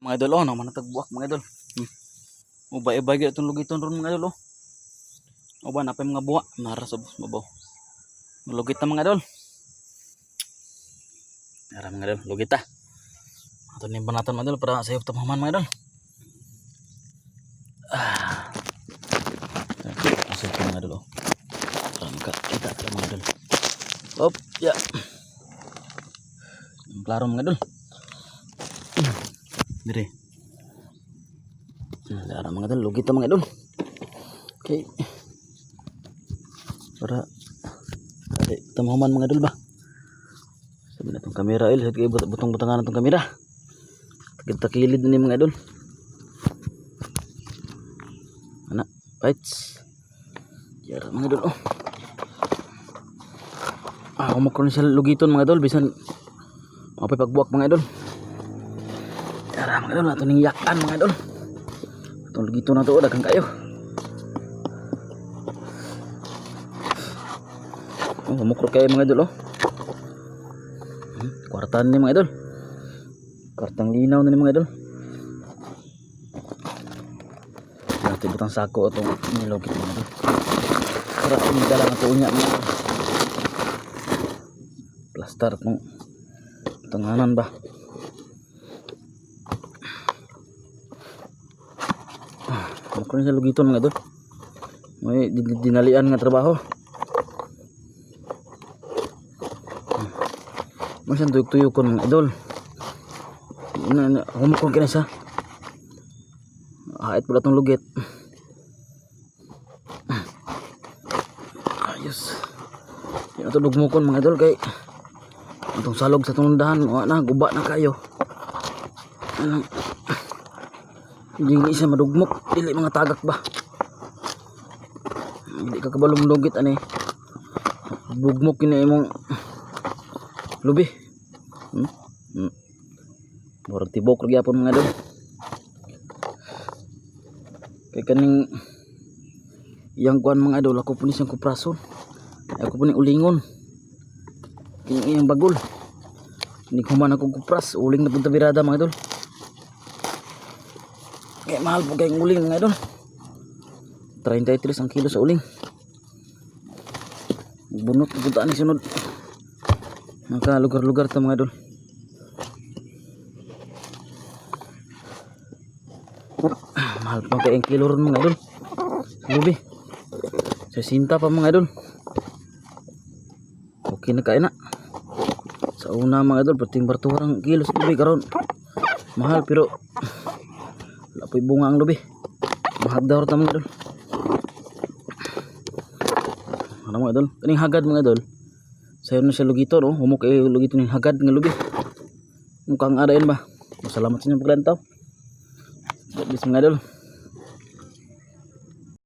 Mga idol, oh, naman natagbuak mga idol. Ubay-ubay gyud itong lugiton ron mga idol, oh. Uban napay mga buwa, nara sa mabaw. Lugit na mga idol. Nara mga idol, lugit ta. Ato ni banatan mga idol para sa iyo tamaman mga idol. Asal ko mga idol, oh. Para makita ka mga idol. Hop, ya. Klaro mga idol. Dire. Nara mga idol, lugit ta mga idol. Okay. Para tamaman mga idol ba. Sabi na itong kamera il, butang-butangan itong kamera. Kita kilid na mga idol. Anak, bites. Yara mga idol, oh. Umakron siya lugiton mga idol, bisan mapay pagbuak mga idol. Yara mga idol, nato ning yakan mga idol. Itong lugiton na to, dagang kayo. Umukro kayo mga idol, oh. Kwartan ni mga idol. Kwartang linaw na ni mga idol. Natin butang sako itong nilogit mga idol. Para umidala na ito unya mga idol. Plaster itong tanganan ba. Umukro na siya lugiton mga idol. May dinalian nga trabaho. Masyan tuyok-tuyok ko mga idol. Humukon ka na siya. Hait pala itong lugit. Ayos. Yan ito lugmukon mga idol. Kay itong salog sa itong dahan. Guba na kayo. Hindi siya madugmok. Dili mga tagak ba. Hindi ka kabalong lugit ani. Bugmok kina imong lubi. Murag tibok lagi apon mga idol. Kay kaning yang kuan mga idol, ako punis yang kuprason. Ako punis ulingon. Kining iyang bagol. Hindi ko man ako kupras, uling na punta birada mga idol. Kaya mahal po kayong uling mga idol. 33 ang kilo sa uling. Bunot punta ni sunod. Maka lugar-lugar ta mga idol. Mahal pa kayong kilo ron mga idol. Lubi. Sa sinta pa mga idol. Okay na kain na. Sa una mga idol, pating barturang kilo sa lubi karon. Mahal pero lapoy bunga ang lubi. Mahal daw ta mga idol. Ano mga idol? Kaning hagad mga idol. Sayo na siya lugito, no? Humok kayo lugito ng hagad ng lubi. Mukhang arayin ba? Masalamat sa inyong paglantaw. God bless mga idol.